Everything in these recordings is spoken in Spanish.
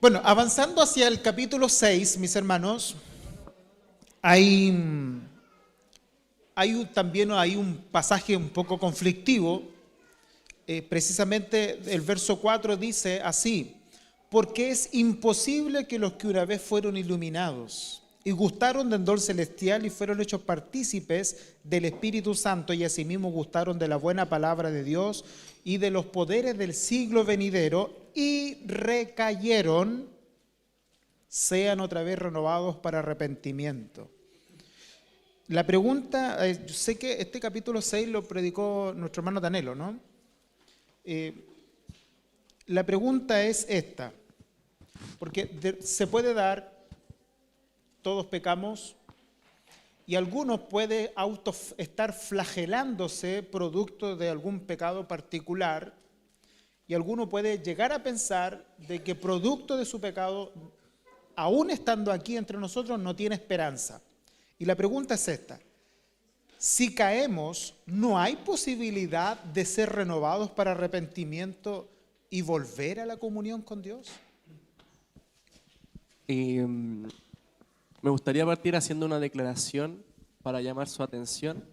Bueno, avanzando hacia el capítulo 6, mis hermanos, hay, también hay un pasaje un poco conflictivo. Precisamente el verso 4 dice así: porque es imposible que los que una vez fueron iluminados y gustaron del don celestial y fueron hechos partícipes del Espíritu Santo y asimismo gustaron de la buena palabra de Dios y de los poderes del siglo venidero y recayeron, sean otra vez renovados para arrepentimiento. La pregunta, yo sé que este capítulo 6 lo predicó nuestro hermano Danelo, ¿no? La pregunta es esta, porque se puede dar, todos pecamos, y algunos pueden estar flagelándose producto de algún pecado particular, y alguno puede llegar a pensar de que producto de su pecado, aún estando aquí entre nosotros, no tiene esperanza. Y la pregunta es esta: si caemos, ¿no hay posibilidad de ser renovados para arrepentimiento y volver a la comunión con Dios? Me gustaría partir haciendo una declaración para llamar su atención,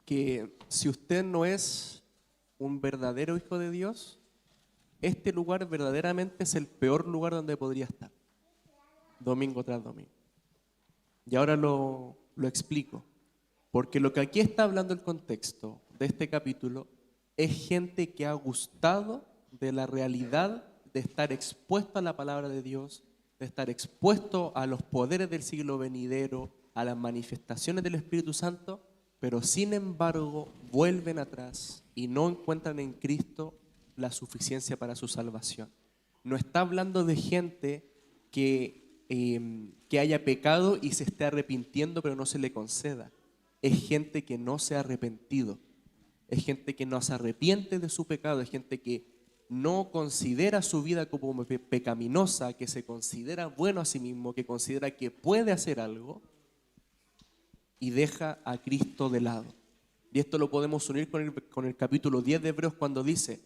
que si usted no es un verdadero hijo de Dios, este lugar verdaderamente es el peor lugar donde podría estar, domingo tras domingo. Y ahora lo explico, porque lo que aquí está hablando el contexto de este capítulo es gente que ha gustado de la realidad de estar expuesto a la palabra de Dios, de estar expuesto a los poderes del siglo venidero, a las manifestaciones del Espíritu Santo, pero sin embargo vuelven atrás y no encuentran en Cristo la suficiencia para su salvación. No está hablando de gente que haya pecado y se esté arrepintiendo pero no se le conceda. Es gente que no se ha arrepentido, es gente que no se arrepiente de su pecado, es gente que no considera su vida como pecaminosa, que se considera bueno a sí mismo, que considera que puede hacer algo y deja a Cristo de lado. Y esto lo podemos unir con el capítulo 10 de Hebreos, cuando dice: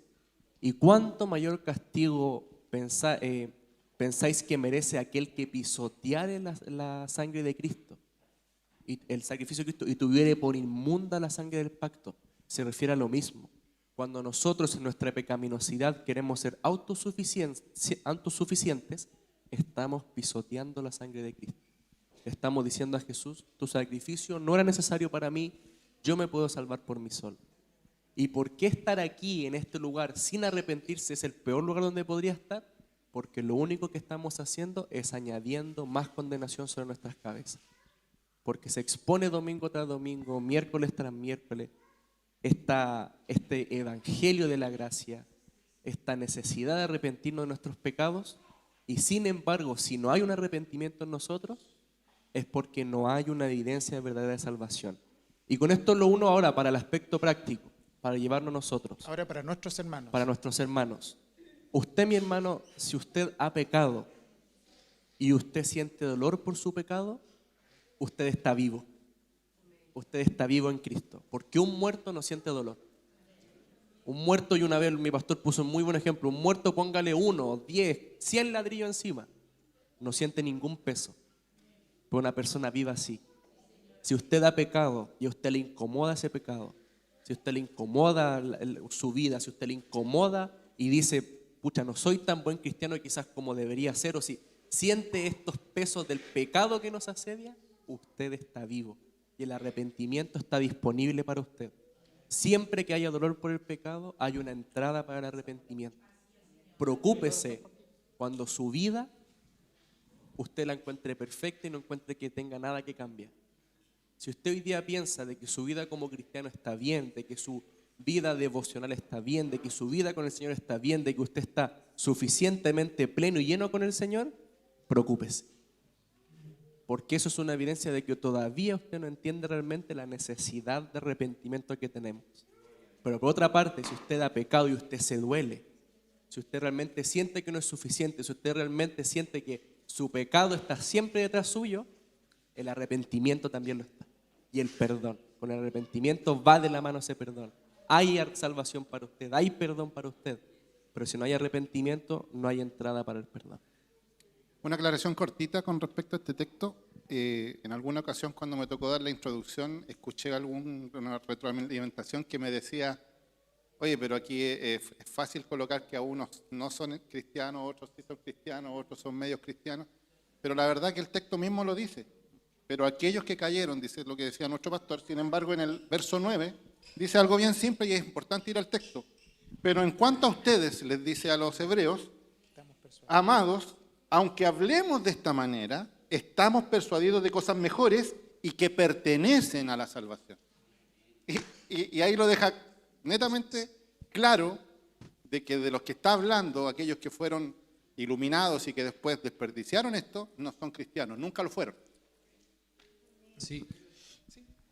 ¿y cuánto mayor castigo pensáis que merece aquel que pisoteare la sangre de Cristo, y el sacrificio de Cristo, y tuviere por inmunda la sangre del pacto? Se refiere a lo mismo. Cuando nosotros en nuestra pecaminosidad queremos ser autosuficientes, estamos pisoteando la sangre de Cristo. Estamos diciendo a Jesús: tu sacrificio no era necesario para mí, yo me puedo salvar por mí solo. ¿Y por qué estar aquí en este lugar sin arrepentirse es el peor lugar donde podría estar? Porque lo único que estamos haciendo es añadiendo más condenación sobre nuestras cabezas. Porque se expone domingo tras domingo, miércoles tras miércoles, este evangelio de la gracia, esta necesidad de arrepentirnos de nuestros pecados, y sin embargo, si no hay un arrepentimiento en nosotros, es porque no hay una evidencia de verdadera salvación. Y con esto lo uno ahora para el aspecto práctico, para llevarnos nosotros. Ahora para nuestros hermanos. Para nuestros hermanos. Usted, mi hermano, si usted ha pecado y usted siente dolor por su pecado, usted está vivo. Usted está vivo en Cristo. Porque un muerto no siente dolor. Un muerto, y una vez mi pastor puso un muy buen ejemplo, un muerto, póngale 1, 10, 100 ladrillos encima, no siente ningún peso. Pero una persona viva sí. Si usted ha pecado y a usted le incomoda ese pecado, si a usted le incomoda su vida, si a usted le incomoda y dice: pucha, no soy tan buen cristiano quizás como debería ser, o si siente estos pesos del pecado que nos asedia, usted está vivo y el arrepentimiento está disponible para usted. Siempre que haya dolor por el pecado, hay una entrada para el arrepentimiento. Preocúpese cuando su vida usted la encuentre perfecta y no encuentre que tenga nada que cambiar. Si usted hoy día piensa de que su vida como cristiano está bien, de que su vida devocional está bien, de que su vida con el Señor está bien, de que usted está suficientemente pleno y lleno con el Señor, preocúpese. Porque eso es una evidencia de que todavía usted no entiende realmente la necesidad de arrepentimiento que tenemos. Pero por otra parte, si usted ha pecado y usted se duele, si usted realmente siente que no es suficiente, si usted realmente siente que su pecado está siempre detrás suyo, el arrepentimiento también lo está. Y el perdón. Con el arrepentimiento va de la mano ese perdón. Hay salvación para usted, hay perdón para usted. Pero si no hay arrepentimiento, no hay entrada para el perdón. Una aclaración cortita con respecto a este texto. En alguna ocasión cuando me tocó dar la introducción, escuché una retroalimentación que me decía, oye, pero aquí es fácil colocar que a unos no son cristianos, otros sí son cristianos, otros son medios cristianos, pero la verdad que el texto mismo lo dice. Pero aquellos que cayeron, dice lo que decía nuestro pastor, sin embargo en el verso 9 dice algo bien simple y es importante ir al texto. Pero en cuanto a ustedes, les dice a los hebreos, amados, aunque hablemos de esta manera, estamos persuadidos de cosas mejores y que pertenecen a la salvación. Y ahí lo deja netamente claro de que de los que está hablando, aquellos que fueron iluminados y que después desperdiciaron esto, no son cristianos, nunca lo fueron. Sí,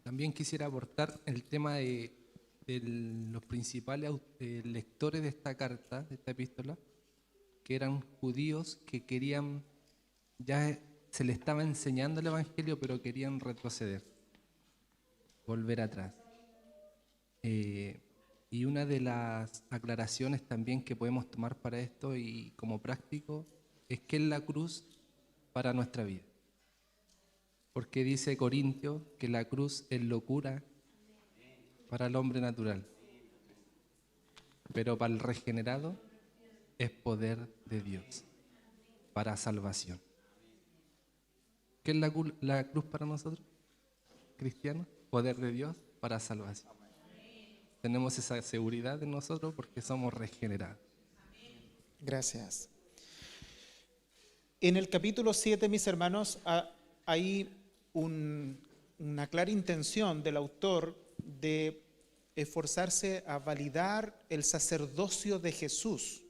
también quisiera aportar el tema de los principales lectores de esta carta, de esta epístola, que eran judíos que querían, ya se les estaba enseñando el Evangelio, pero querían retroceder, volver atrás. Y una de las aclaraciones también que podemos tomar para esto y como práctico es que es la cruz para nuestra vida. Porque dice Corintios que la cruz es locura para el hombre natural, pero para el regenerado es poder de Dios para salvación. ¿Qué es la cruz para nosotros, cristianos? Poder de Dios para salvación. Tenemos esa seguridad en nosotros porque somos regenerados. Gracias. En el capítulo 7, mis hermanos, hay una clara intención del autor de esforzarse a validar el sacerdocio de Jesús.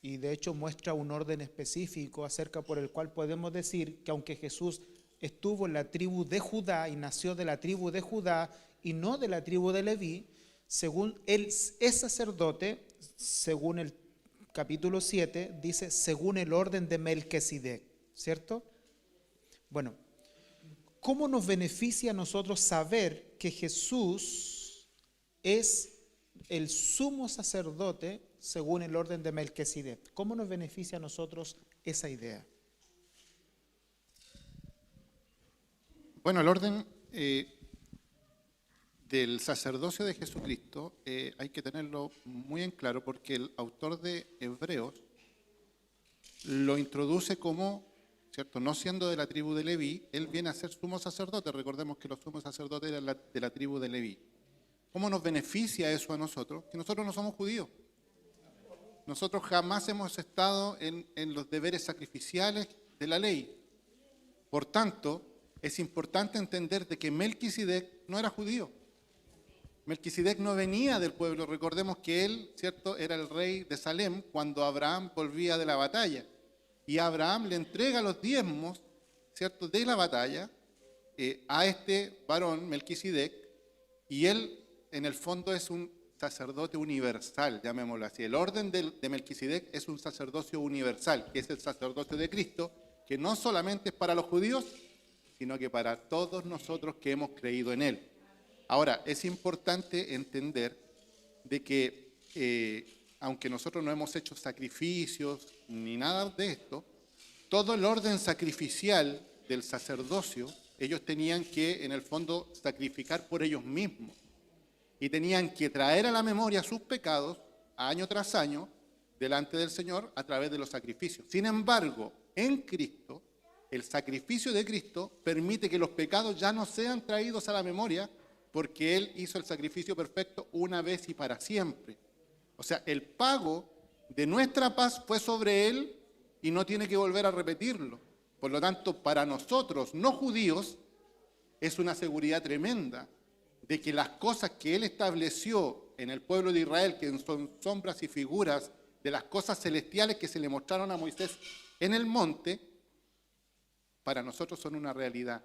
Y de hecho muestra un orden específico acerca por el cual podemos decir que aunque Jesús estuvo en la tribu de Judá y nació de la tribu de Judá y no de la tribu de Leví, según él es sacerdote, según el capítulo 7, dice según el orden de Melquisedec, ¿cierto? Bueno, ¿cómo nos beneficia a nosotros saber que Jesús es el sumo sacerdote según el orden de Melquisedec? ¿Cómo nos beneficia a nosotros esa idea? Bueno, el orden del sacerdocio de Jesucristo hay que tenerlo muy en claro porque el autor de Hebreos lo introduce como, ¿cierto? No siendo de la tribu de Leví, él viene a ser sumo sacerdote. Recordemos que los sumos sacerdotes eran de la tribu de Leví. ¿Cómo nos beneficia eso a nosotros? Que nosotros no somos judíos. Nosotros jamás hemos estado en los deberes sacrificiales de la ley. Por tanto, es importante entender de que Melquisedec no era judío. Melquisedec no venía del pueblo. Recordemos que él, ¿cierto?, era el rey de Salem cuando Abraham volvía de la batalla. Y Abraham le entrega los diezmos, ¿cierto?, de la batalla a este varón, Melquisedec, y él en el fondo es un sacerdote universal, llamémoslo así. El orden de Melquisedec es un sacerdocio universal, que es el sacerdocio de Cristo, que no solamente es para los judíos, sino que para todos nosotros que hemos creído en él. Ahora, es importante entender de que aunque nosotros no hemos hecho sacrificios ni nada de esto, todo el orden sacrificial del sacerdocio, ellos tenían que, en el fondo, sacrificar por ellos mismos. Y tenían que traer a la memoria sus pecados, año tras año, delante del Señor, a través de los sacrificios. Sin embargo, en Cristo, el sacrificio de Cristo permite que los pecados ya no sean traídos a la memoria, porque Él hizo el sacrificio perfecto una vez y para siempre. O sea, el pago de nuestra paz fue sobre Él y no tiene que volver a repetirlo. Por lo tanto, para nosotros, no judíos, es una seguridad tremenda de que las cosas que Él estableció en el pueblo de Israel, que son sombras y figuras de las cosas celestiales que se le mostraron a Moisés en el monte, para nosotros son una realidad.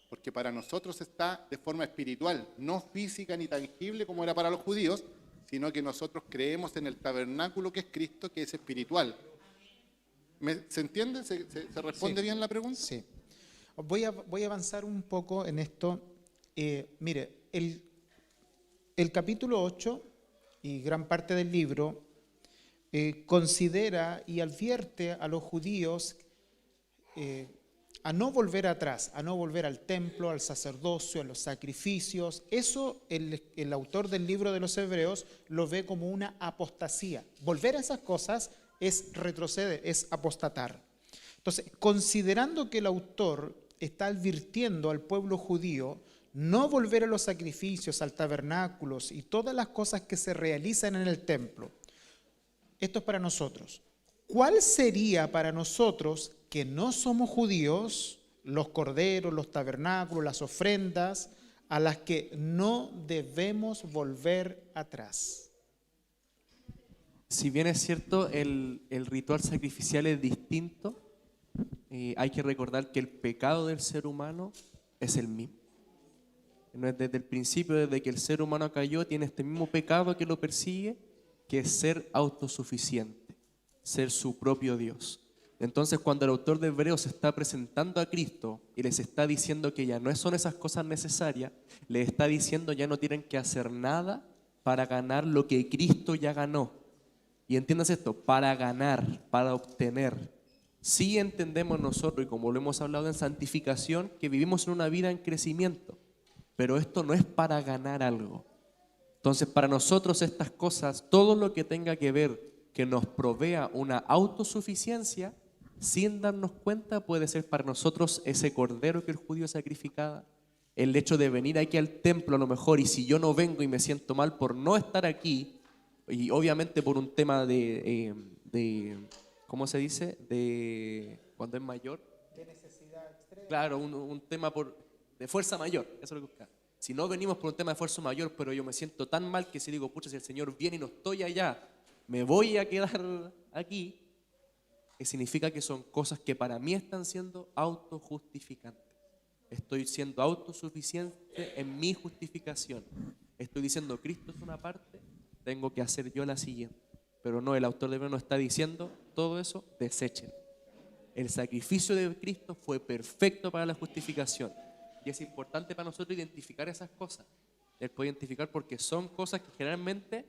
Porque para nosotros está de forma espiritual, no física ni tangible como era para los judíos, sino que nosotros creemos en el tabernáculo que es Cristo, que es espiritual. ¿Se entiende? ¿Se responde bien la pregunta? Sí. Voy a avanzar un poco en esto. Mire, el capítulo 8 y gran parte del libro considera y advierte a los judíos a no volver atrás, a no volver al templo, al sacerdocio, a los sacrificios. Eso el autor del libro de los Hebreos lo ve como una apostasía. Volver a esas cosas es retroceder, es apostatar. Entonces, considerando que el autor está advirtiendo al pueblo judío no volver a los sacrificios, al tabernáculo y todas las cosas que se realizan en el templo, esto es para nosotros. ¿Cuál sería para nosotros, que no somos judíos, los corderos, los tabernáculos, las ofrendas, a las que no debemos volver atrás? Si bien es cierto, el ritual sacrificial es distinto, hay que recordar que el pecado del ser humano es el mismo. Desde el principio, desde que el ser humano cayó, tiene este mismo pecado que lo persigue, que es ser autosuficiente, ser su propio Dios. Entonces, cuando el autor de Hebreos se está presentando a Cristo y les está diciendo que ya no son esas cosas necesarias, les está diciendo ya no tienen que hacer nada para ganar lo que Cristo ya ganó. Y entiendas esto, para ganar, para obtener. Sí entendemos nosotros, y como lo hemos hablado en santificación, que vivimos en una vida en crecimiento, pero esto no es para ganar algo. Entonces, para nosotros estas cosas, todo lo que tenga que ver que nos provea una autosuficiencia, sin darnos cuenta, puede ser para nosotros ese cordero que el judío sacrificaba, el hecho de venir aquí al templo a lo mejor, y si yo no vengo y me siento mal por no estar aquí, y obviamente por un tema de ¿cómo se dice? De cuando es mayor. De necesidad extrema. Claro, un tema de fuerza mayor, eso es lo que busca. Si no venimos por un tema de fuerza mayor, pero yo me siento tan mal que si digo, pucha, si el Señor viene y no estoy allá, me voy a quedar aquí, que significa que son cosas que para mí están siendo autojustificantes. Estoy siendo autosuficiente en mi justificación. Estoy diciendo, Cristo es una parte, tengo que hacer yo la siguiente. Pero no, el autor de Hebreos nos está diciendo, todo eso, desechen. El sacrificio de Cristo fue perfecto para la justificación. Y es importante para nosotros identificar esas cosas. Él puede identificar porque son cosas que generalmente,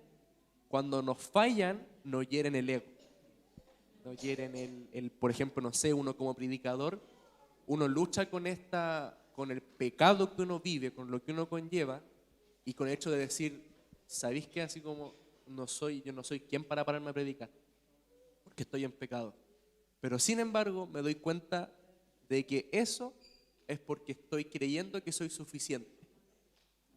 cuando nos fallan, nos hieren el ego. Nos hieren por ejemplo, no sé, uno como predicador, uno lucha con el pecado que uno vive, con lo que uno conlleva, y con el hecho de decir, ¿sabéis qué? Así como yo no soy quien para pararme a predicar, porque estoy en pecado. Pero sin embargo, me doy cuenta de que eso es porque estoy creyendo que soy suficiente.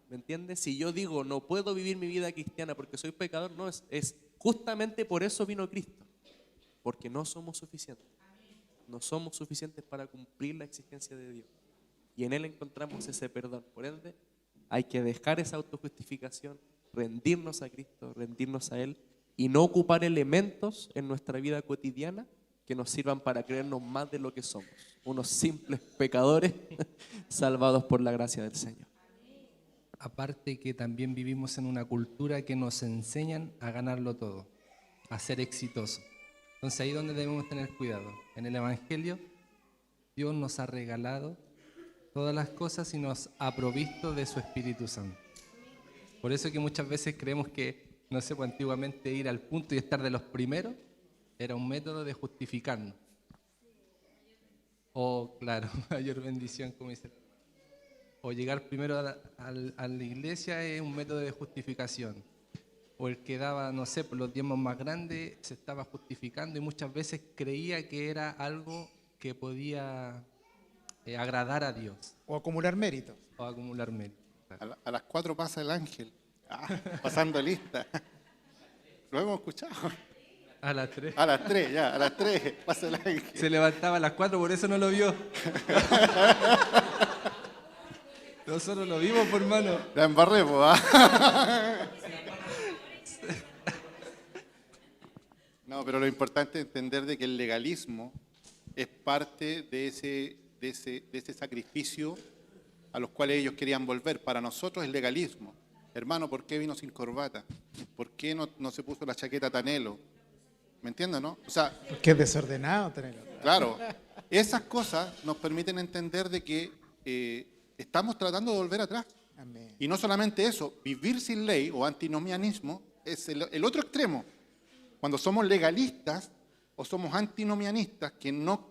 ¿Me entiendes? Si yo digo, no puedo vivir mi vida cristiana porque soy pecador, no, es justamente por eso vino Cristo, porque no somos suficientes. No somos suficientes para cumplir la exigencia de Dios. Y en Él encontramos ese perdón. Por ende, hay que dejar esa autojustificación, rendirnos a Cristo, rendirnos a Él y no ocupar elementos en nuestra vida cotidiana que nos sirvan para creernos más de lo que somos. Unos simples pecadores salvados por la gracia del Señor. Aparte que también vivimos en una cultura que nos enseñan a ganarlo todo, a ser exitosos. Entonces ahí es donde debemos tener cuidado. En el Evangelio, Dios nos ha regalado todas las cosas y nos ha provisto de su Espíritu Santo. Por eso que muchas veces creemos que, no sé, pues antiguamente ir al punto y estar de los primeros era un método de justificarnos. O, claro, mayor bendición, como dice. O llegar primero a la iglesia es un método de justificación. O el que daba, no sé, por los diezmos más grandes se estaba justificando y muchas veces creía que era algo que podía agradar a Dios. O acumular méritos. O acumular méritos. A las 4 pasa el ángel, pasando lista. Lo hemos escuchado. A las 3. A las 3, ya, a las 3 pasa el ángel. Se levantaba a las 4, por eso no lo vio. Nosotros lo vimos, por hermano. La embarré, pues. No, pero lo importante es entender de que el legalismo es parte de ese sacrificio a los cuales ellos querían volver. Para nosotros es legalismo. Hermano, ¿por qué vino sin corbata? ¿Por qué no se puso la chaqueta Tanelo? ¿Me entiendes, no? O sea, Porque es desordenado tenerlo. claro, esas cosas nos permiten entender de que estamos tratando de volver atrás. Amén. Y no solamente eso, vivir sin ley o antinomianismo es el otro extremo. Cuando somos legalistas o somos antinomianistas, que no,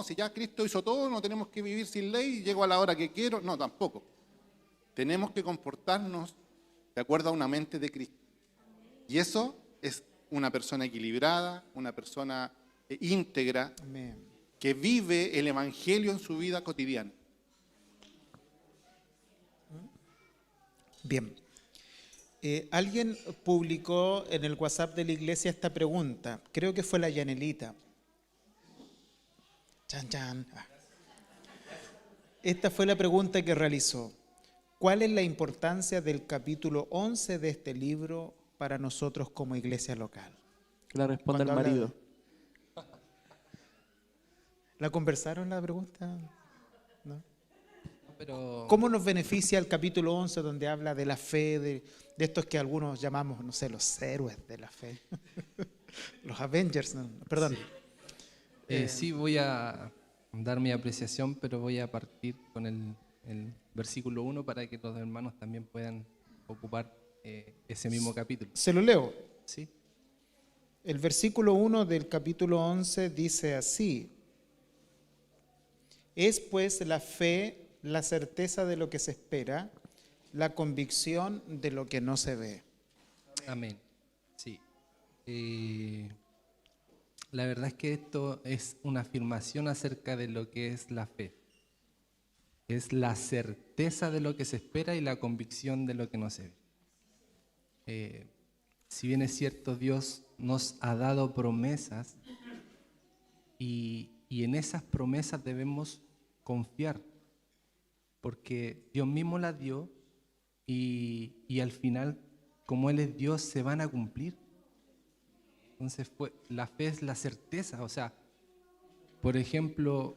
si ya Cristo hizo todo, no tenemos que vivir sin ley, llego a la hora que quiero, no, tampoco. Tenemos que comportarnos de acuerdo a una mente de Cristo. Y eso es una persona equilibrada, una persona íntegra, Amén. que vive el Evangelio en su vida cotidiana. Bien. Alguien publicó en el WhatsApp de la iglesia esta pregunta. Creo que fue la Yanelita. Chan, chan. Ah. Esta fue la pregunta que realizó. ¿Cuál es la importancia del capítulo 11 de este libro para nosotros como iglesia local? Que la responda el Cuando habla marido. ¿La conversaron la pregunta? ¿No? Pero ¿Cómo nos beneficia el capítulo 11 donde habla de la fe, de estos que algunos llamamos, no sé, los héroes de la fe? Los Avengers, no, perdón. sí voy a dar mi apreciación, pero voy a partir con el versículo 1 para que los hermanos también puedan ocupar ese mismo capítulo. Se lo leo. ¿Sí? El versículo 1 del capítulo 11 dice así: es pues la fe la certeza de lo que se espera, la convicción de lo que no se ve. Amén. Sí. La verdad es que esto es una afirmación acerca de lo que es la fe. Es la certeza de lo que se espera y la convicción de lo que no se ve. Si bien es cierto, Dios nos ha dado promesas y en esas promesas debemos confiar, porque Dios mismo las dio y al final, como Él es Dios, se van a cumplir. Entonces la fe es la certeza. O sea, por ejemplo,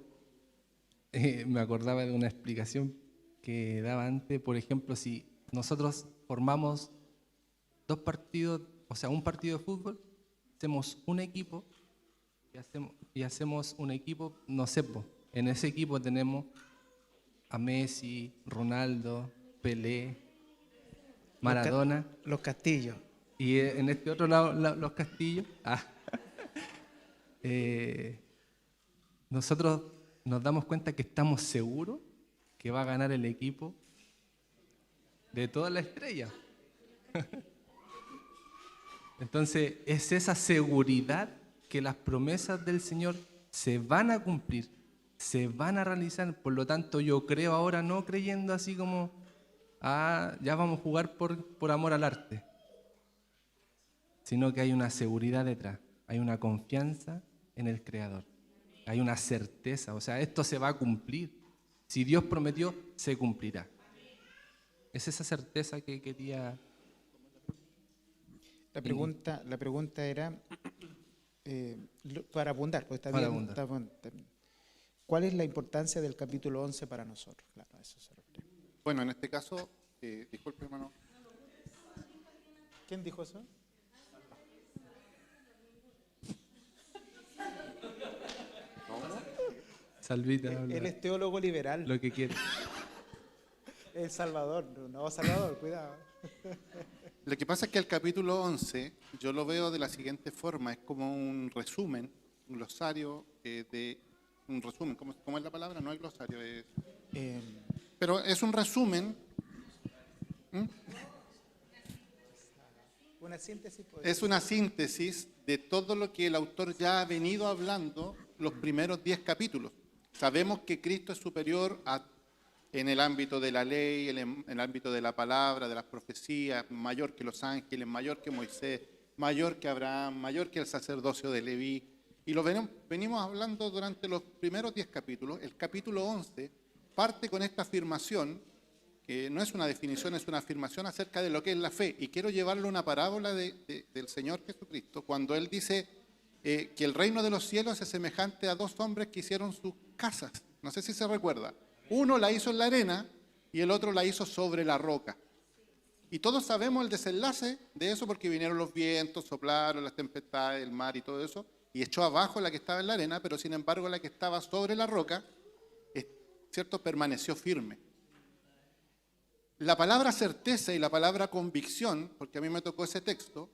me acordaba de una explicación que daba antes. Por ejemplo, si nosotros formamos dos partidos, o sea, un partido de fútbol, hacemos un equipo y hacemos un equipo, no sé, en ese equipo tenemos a Messi, Ronaldo, Pelé, Maradona. Los castillos. Y en este otro lado, los castillos. Nosotros nos damos cuenta que estamos seguros que va a ganar el equipo de toda la estrella. Entonces, es esa seguridad que las promesas del Señor se van a cumplir, se van a realizar. Por lo tanto, yo creo ahora, no creyendo así como, ya vamos a jugar por amor al arte, sino que hay una seguridad detrás, hay una confianza en el Creador, hay una certeza. O sea, esto se va a cumplir. Si Dios prometió, se cumplirá. Es esa certeza que quería. La pregunta era, para abundar, pues está Para bien, abundar. está bien. ¿Cuál es la importancia del capítulo 11 para nosotros? Claro, a eso se refiere. Bueno, en este caso, disculpe hermano. ¿Quién dijo eso? Salvita, Él es teólogo liberal. lo que quiere. El Salvador, no, Salvador, cuidado. Lo que pasa es que el capítulo 11, yo lo veo de la siguiente forma, es como un resumen, un glosario un resumen, ¿cómo es la palabra? No es glosario, pero es un resumen. Una síntesis. Es una síntesis de todo lo que el autor ya ha venido hablando los primeros 10 capítulos. Sabemos que Cristo es superior en el ámbito de la ley, en el ámbito de la palabra, de las profecías, mayor que los ángeles, mayor que Moisés, mayor que Abraham, mayor que el sacerdocio de Leví. Y lo venimos hablando durante los primeros 10 capítulos. El capítulo 11 parte con esta afirmación, que no es una definición, es una afirmación acerca de lo que es la fe. Y quiero llevarlo a una parábola del Señor Jesucristo, cuando Él dice que el reino de los cielos es semejante a dos hombres que hicieron sus casas. No sé si se recuerda. Uno la hizo en la arena y el otro la hizo sobre la roca. Y todos sabemos el desenlace de eso porque vinieron los vientos, soplaron las tempestades, el mar y todo eso, y echó abajo la que estaba en la arena, pero sin embargo la que estaba sobre la roca, ¿cierto?, permaneció firme. La palabra certeza y la palabra convicción, porque a mí me tocó ese texto,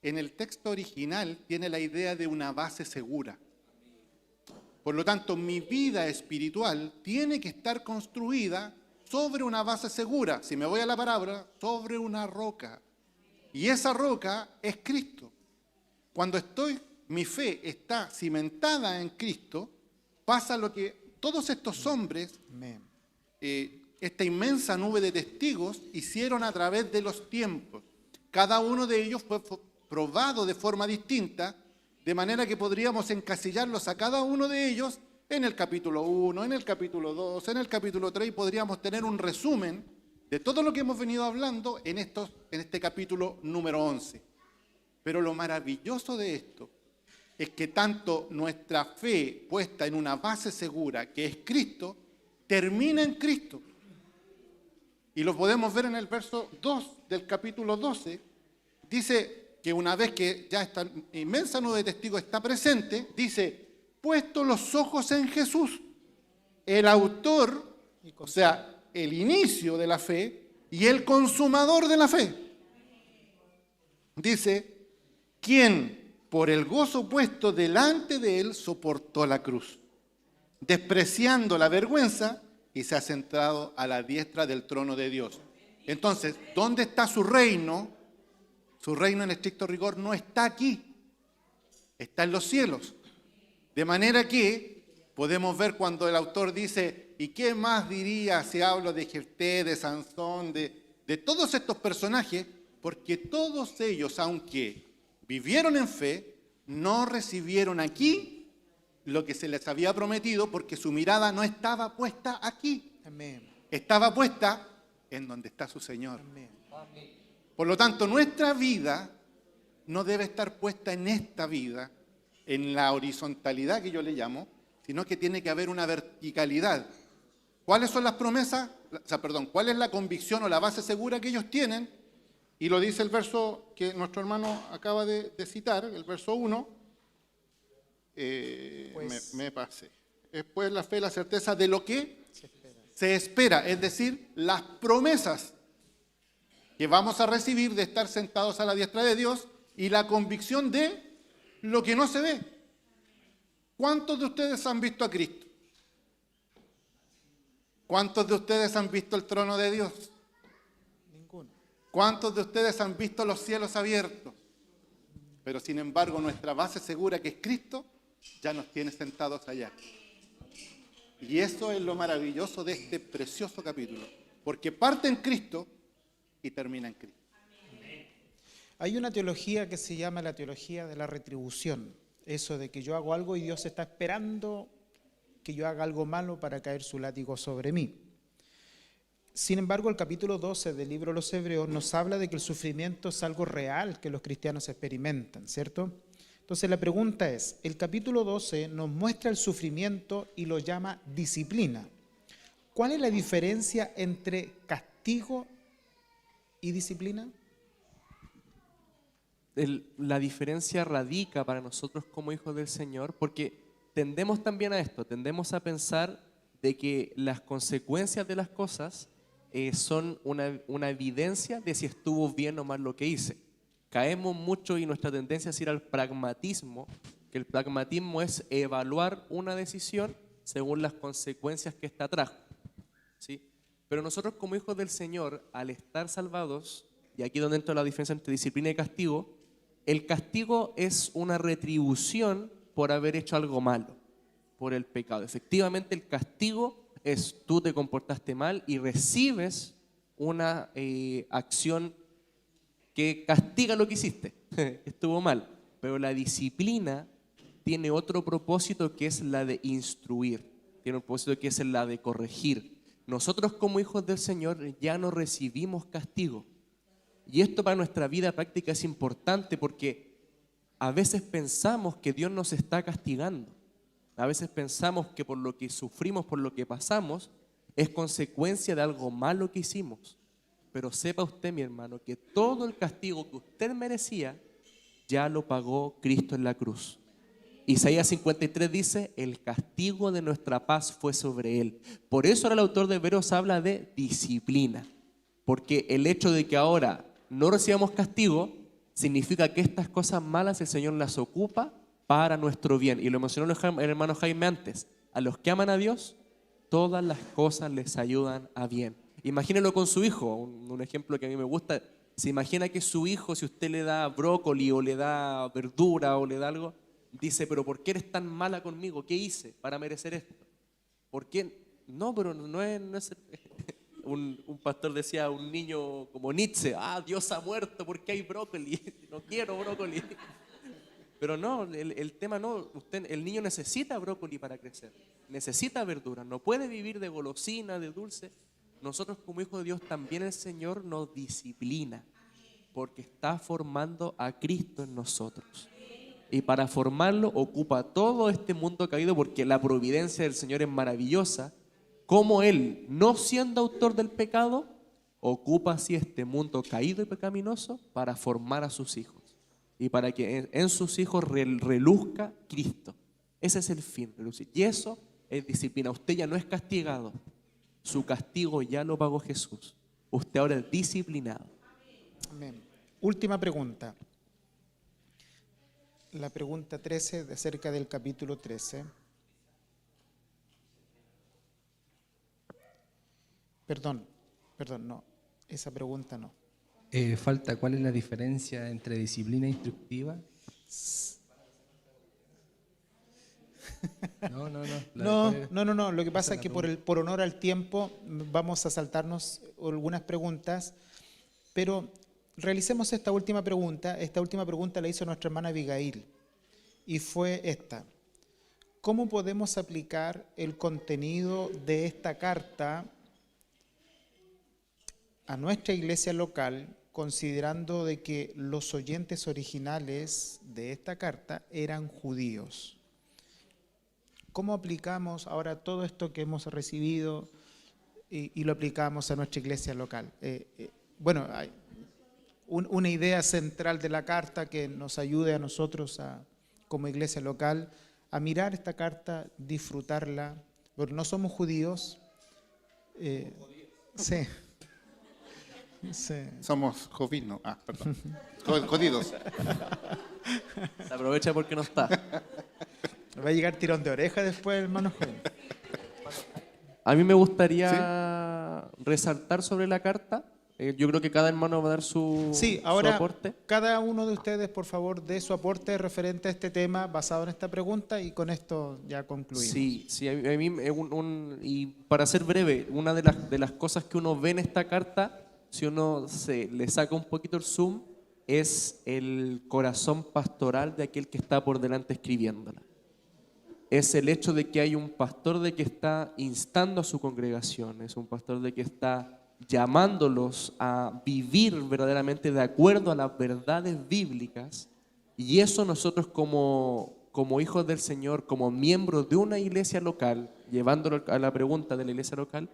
en el texto original tiene la idea de una base segura. Por lo tanto, mi vida espiritual tiene que estar construida sobre una base segura. Si me voy a la parábola, sobre una roca. Y esa roca es Cristo. Cuando mi fe está cimentada en Cristo, pasa lo que todos estos hombres, Amén. esta inmensa nube de testigos, hicieron a través de los tiempos. Cada uno de ellos fue probado de forma distinta, de manera que podríamos encasillarlos a cada uno de ellos en el capítulo 1, en el capítulo 2, en el capítulo 3, y podríamos tener un resumen de todo lo que hemos venido hablando en este capítulo número 11. Pero lo maravilloso de esto es que tanto nuestra fe puesta en una base segura, que es Cristo, termina en Cristo. Y lo podemos ver en el verso 2 del capítulo 12. Dice que una vez que ya esta inmensa nube de testigos está presente, dice, puesto los ojos en Jesús, el autor, o sea, el inicio de la fe y el consumador de la fe. Dice, quien por el gozo puesto delante de él soportó la cruz, despreciando la vergüenza, y se ha sentado a la diestra del trono de Dios. Entonces, ¿dónde está su reino? Su reino en estricto rigor no está aquí, está en los cielos. De manera que podemos ver cuando el autor dice, ¿y qué más diría si hablo de Jefté, de Sansón, de todos estos personajes? Porque todos ellos, aunque vivieron en fe, no recibieron aquí lo que se les había prometido, porque su mirada no estaba puesta aquí. Amén. Estaba puesta en donde está su Señor. Amén. Por lo tanto, nuestra vida no debe estar puesta en esta vida, en la horizontalidad que yo le llamo, sino que tiene que haber una verticalidad. ¿Cuáles son las promesas? ¿Cuál es la convicción o la base segura que ellos tienen? Y lo dice el verso que nuestro hermano acaba de citar, el verso 1. Me pasé. Es pues la fe, la certeza de lo que se espera, es decir, las promesas que vamos a recibir de estar sentados a la diestra de Dios y la convicción de lo que no se ve. ¿Cuántos de ustedes han visto a Cristo? ¿Cuántos de ustedes han visto el trono de Dios? Ninguno. ¿Cuántos de ustedes han visto los cielos abiertos? Pero sin embargo, nuestra base segura, que es Cristo, ya nos tiene sentados allá. Y eso es lo maravilloso de este precioso capítulo, porque parte en Cristo y termina en Cristo. Hay una teología que se llama la teología de la retribución. Eso de que yo hago algo y Dios está esperando que yo haga algo malo para caer su látigo sobre mí. Sin embargo, el capítulo 12 del libro de los Hebreos nos habla de que el sufrimiento es algo real que los cristianos experimentan, ¿cierto? Entonces la pregunta es, el capítulo 12 nos muestra el sufrimiento y lo llama disciplina. ¿Cuál es la diferencia entre castigo y disciplina? La diferencia radica para nosotros como hijos del Señor, porque tendemos también a esto, tendemos a pensar de que las consecuencias de las cosas son una evidencia de si estuvo bien o mal lo que hice. Caemos mucho y nuestra tendencia es ir al pragmatismo, que el pragmatismo es evaluar una decisión según las consecuencias que ésta trajo, ¿sí? Pero nosotros como hijos del Señor, al estar salvados, y aquí es donde entra la diferencia entre disciplina y castigo, el castigo es una retribución por haber hecho algo malo, por el pecado. Efectivamente, el castigo es tú te comportaste mal y recibes una acción que castiga lo que hiciste, estuvo mal. Pero la disciplina tiene otro propósito, que es la de instruir, tiene un propósito que es la de corregir. Nosotros como hijos del Señor ya no recibimos castigo. Y esto para nuestra vida práctica es importante, porque a veces pensamos que Dios nos está castigando. A veces pensamos que por lo que sufrimos, por lo que pasamos, es consecuencia de algo malo que hicimos. Pero sepa usted, mi hermano, que todo el castigo que usted merecía ya lo pagó Cristo en la cruz. Isaías 53 dice, el castigo de nuestra paz fue sobre él. Por eso ahora el autor de Hebreos habla de disciplina. Porque el hecho de que ahora no recibamos castigo significa que estas cosas malas el Señor las ocupa para nuestro bien. Y lo mencionó el hermano Jaime antes. A los que aman a Dios, todas las cosas les ayudan a bien. Imagínelo con su hijo, un ejemplo que a mí me gusta. Se imagina que su hijo, si usted le da brócoli o le da verdura o le da algo, dice, pero ¿por qué eres tan mala conmigo? ¿Qué hice para merecer esto? ¿Por qué? No, pero no es un pastor decía a un niño como Nietzsche, Dios ha muerto, ¿por qué hay brócoli? No quiero brócoli. Pero no, el tema no, el niño necesita brócoli para crecer, necesita verdura, no puede vivir de golosina, de dulce. Nosotros como hijos de Dios también el Señor nos disciplina, porque está formando a Cristo en nosotros. Y para formarlo ocupa todo este mundo caído, porque la providencia del Señor es maravillosa, como Él, no siendo autor del pecado, ocupa así este mundo caído y pecaminoso para formar a sus hijos. Y para que en sus hijos reluzca Cristo. Ese es el fin, relucir. Y eso es disciplina. Usted ya no es castigado. Su castigo ya lo pagó Jesús. Usted ahora es disciplinado. Amén. Última pregunta. La pregunta 13 de acerca del capítulo 13. Perdón, no. Esa pregunta no. Falta, ¿cuál es la diferencia entre disciplina instructiva? No. Lo que pasa es que por honor al tiempo vamos a saltarnos algunas preguntas, pero realicemos esta última pregunta. Esta última pregunta la hizo nuestra hermana Abigail y fue esta. ¿Cómo podemos aplicar el contenido de esta carta a nuestra iglesia local, considerando de que los oyentes originales de esta carta eran judíos? ¿Cómo aplicamos ahora todo esto que hemos recibido y lo aplicamos a nuestra iglesia local? Hay una idea central de la carta que nos ayude a nosotros como iglesia local a mirar esta carta, disfrutarla, porque no somos judíos. Sí. Somos jovinos. Perdón. Jodidos. Se aprovecha porque no está. Va a llegar tirón de oreja después, hermano joven. A mí me gustaría resaltar sobre la carta. Yo creo que cada hermano va a dar su aporte. Cada uno de ustedes, por favor, dé su aporte referente a este tema basado en esta pregunta y con esto ya concluimos. Sí, a mí y para ser breve, una de las cosas que uno ve en esta carta, si uno le saca un poquito el zoom, es el corazón pastoral de aquel que está por delante escribiéndola. Es el hecho de que hay un pastor de que está instando a su congregación, es un pastor de que está llamándolos a vivir verdaderamente de acuerdo a las verdades bíblicas, y eso nosotros como hijos del Señor, como miembros de una iglesia local, llevándolo a la pregunta de la iglesia local,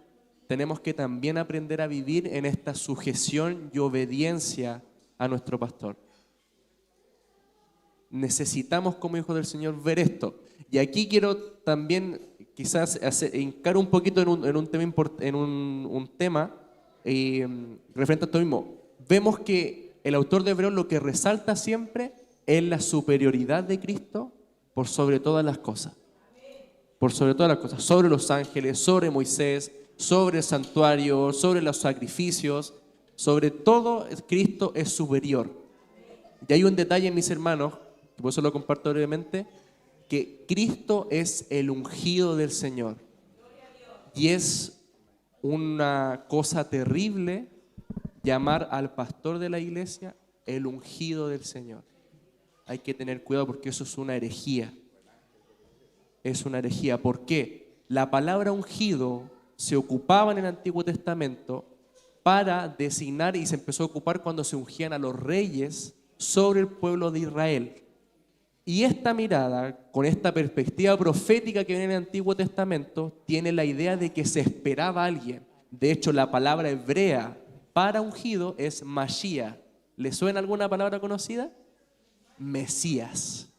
tenemos que también aprender a vivir en esta sujeción y obediencia a nuestro pastor. Necesitamos como hijos del Señor ver esto. Y aquí quiero también quizás hincar un poquito en un tema referente a esto mismo. Vemos que el autor de Hebreos lo que resalta siempre es la superioridad de Cristo por sobre todas las cosas. Por sobre todas las cosas. Sobre los ángeles, sobre Moisés, sobre el santuario, sobre los sacrificios, sobre todo Cristo es superior. Y hay un detalle, mis hermanos, que por eso lo comparto brevemente, que Cristo es el ungido del Señor. Y es una cosa terrible llamar al pastor de la iglesia el ungido del Señor. Hay que tener cuidado porque eso es una herejía. Es una herejía. ¿Por qué? La palabra ungido se ocupaba en el Antiguo Testamento para designar, y se empezó a ocupar cuando se ungían a los reyes sobre el pueblo de Israel. Y esta mirada, con esta perspectiva profética que viene en el Antiguo Testamento, tiene la idea de que se esperaba a alguien. De hecho, la palabra hebrea para ungido es Mashiach. ¿Le suena alguna palabra conocida? Mesías.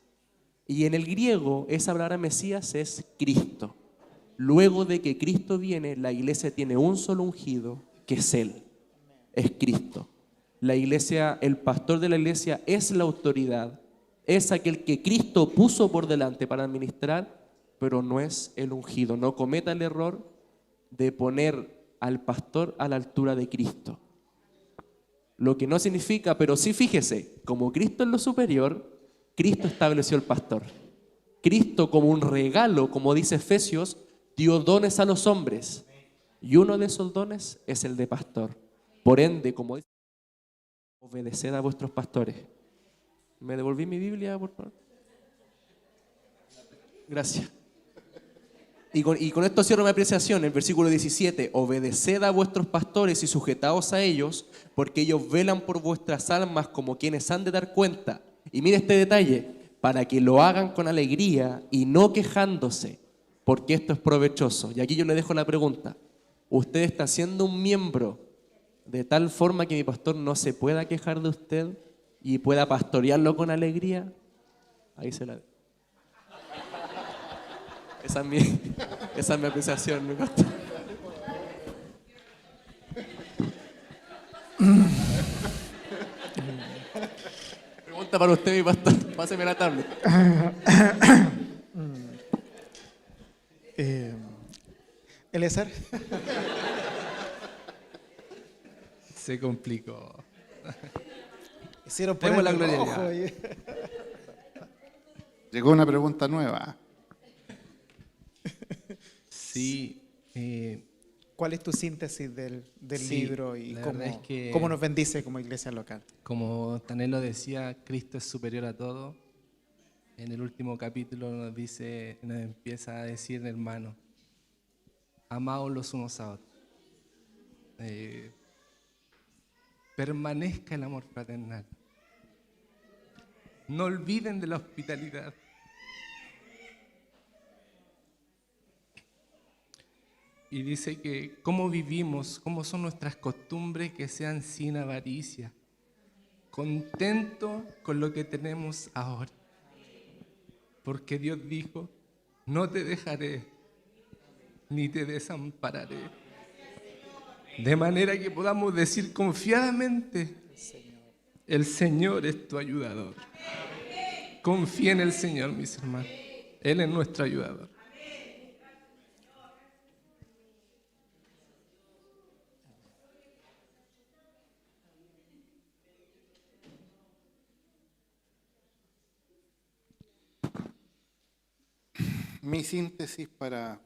Y en el griego, esa palabra Mesías es Cristo. Luego de que Cristo viene, la iglesia tiene un solo ungido, que es Él, es Cristo. La iglesia, el pastor de la iglesia es la autoridad, es aquel que Cristo puso por delante para administrar, pero no es el ungido. No cometa el error de poner al pastor a la altura de Cristo. Lo que no significa, pero sí fíjese, como Cristo es lo superior, Cristo estableció el pastor. Cristo, como un regalo, como dice Efesios, dio dones a los hombres, y uno de esos dones es el de pastor. Por ende, como dice, obedeced a vuestros pastores. ¿Me devolví mi Biblia, por favor? Gracias. Y con esto cierro mi apreciación. El versículo 17, obedeced a vuestros pastores y sujetaos a ellos, porque ellos velan por vuestras almas como quienes han de dar cuenta. Y mire este detalle, para que lo hagan con alegría y no quejándose, porque esto es provechoso. Y aquí yo le dejo la pregunta, ¿usted está siendo un miembro de tal forma que mi pastor no se pueda quejar de usted y pueda pastorearlo con alegría? Ahí se la dejo. Esa es mi apreciación, mi pastor. Pregunta para usted, mi pastor. Páseme la tablet. Eliezer. Se complicó. Hicieron Demos la ponerme gloria rojo a ahí. Llegó una pregunta nueva. Sí, ¿Cuál es tu síntesis del Sí, libro y la cómo, verdad es que- cómo nos bendice como iglesia local? como Tanelo decía, Cristo es superior a todo. En el último capítulo nos empieza a decir, hermano, amaos los unos a otros. Permanezca el amor fraternal. No olviden de la hospitalidad. Y dice que cómo vivimos, cómo son nuestras costumbres, que sean sin avaricia, contento con lo que tenemos ahora. Porque Dios dijo, no te dejaré, ni te desampararé. De manera que podamos decir confiadamente, el Señor es tu ayudador. Confía en el Señor, mis hermanos. Él es nuestro ayudador. Mi síntesis para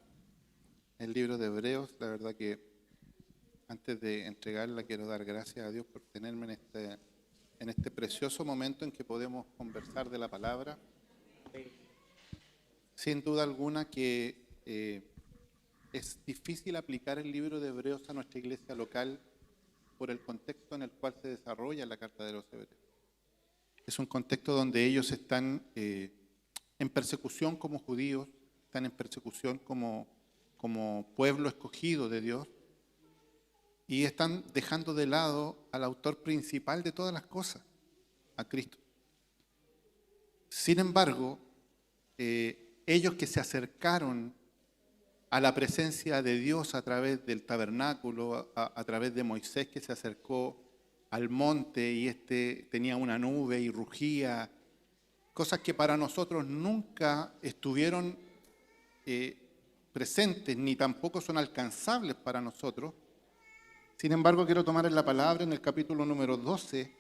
el libro de Hebreos, la verdad que antes de entregarla quiero dar gracias a Dios por tenerme en este precioso momento en que podemos conversar de la palabra. Sin duda alguna que es difícil aplicar el libro de Hebreos a nuestra iglesia local por el contexto en el cual se desarrolla la carta de los Hebreos. Es un contexto donde ellos están en persecución como judíos, están en persecución como pueblo escogido de Dios y están dejando de lado al autor principal de todas las cosas, a Cristo. Sin embargo, ellos que se acercaron a la presencia de Dios a través del tabernáculo, a través de Moisés que se acercó al monte y tenía una nube y rugía, cosas que para nosotros nunca estuvieron presentes ni tampoco son alcanzables para nosotros. Sin embargo, quiero tomar en la palabra en el capítulo número 12,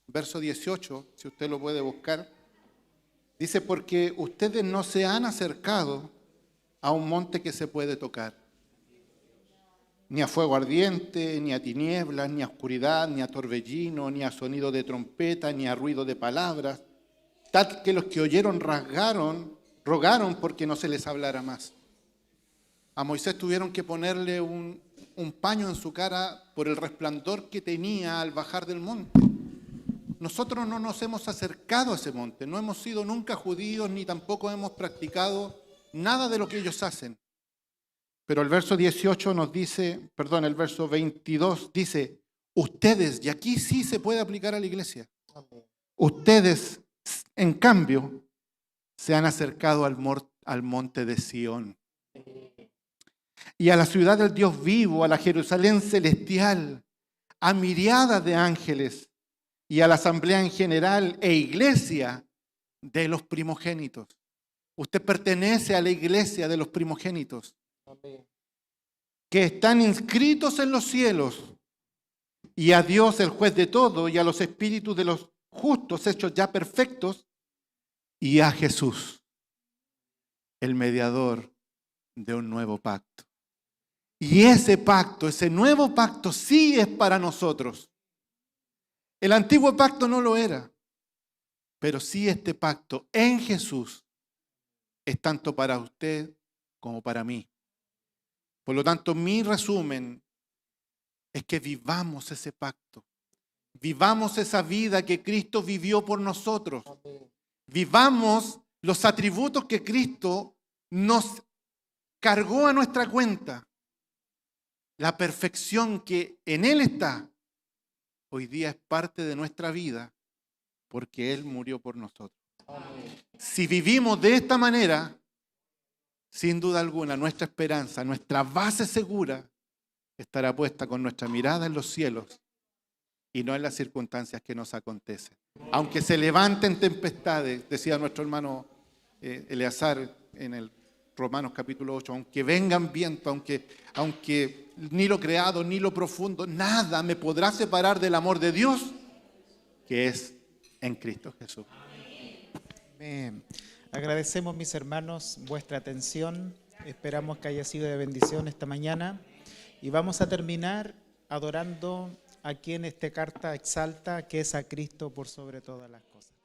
verso 18, si usted lo puede buscar. Dice, porque ustedes no se han acercado a un monte que se puede tocar, ni a fuego ardiente, ni a tinieblas, ni a oscuridad, ni a torbellino, ni a sonido de trompeta, ni a ruido de palabras, tal que los que oyeron rogaron porque no se les hablara más. A Moisés tuvieron que ponerle un paño en su cara por el resplandor que tenía al bajar del monte. Nosotros no nos hemos acercado a ese monte, no hemos sido nunca judíos ni tampoco hemos practicado nada de lo que ellos hacen. Pero el verso 18 nos dice, el verso 22 dice, ustedes, y aquí sí se puede aplicar a la iglesia, ustedes, en cambio, se han acercado al monte de Sión y a la ciudad del Dios vivo, a la Jerusalén celestial, a miriadas de ángeles y a la asamblea en general e iglesia de los primogénitos. Usted pertenece a la iglesia de los primogénitos, que están inscritos en los cielos, y a Dios, el juez de todo, y a los espíritus de los justos hechos ya perfectos, y a Jesús, el mediador de un nuevo pacto. Y ese pacto, ese nuevo pacto, sí es para nosotros. El antiguo pacto no lo era, pero sí este pacto en Jesús es tanto para usted como para mí. Por lo tanto, mi resumen es que vivamos ese pacto. Vivamos esa vida que Cristo vivió por nosotros. Vivamos los atributos que Cristo nos cargó a nuestra cuenta. La perfección que en Él está, hoy día es parte de nuestra vida porque Él murió por nosotros. Si vivimos de esta manera, sin duda alguna, nuestra esperanza, nuestra base segura, estará puesta con nuestra mirada en los cielos y no en las circunstancias que nos acontecen. Aunque se levanten tempestades, decía nuestro hermano Eleazar en el Romanos capítulo 8, aunque vengan vientos, aunque ni lo creado ni lo profundo, nada me podrá separar del amor de Dios que es en Cristo Jesús. Amén. Agradecemos, mis hermanos, vuestra atención. Esperamos que haya sido de bendición esta mañana. Y vamos a terminar adorando a quien esta carta exalta, que es a Cristo por sobre todas las cosas.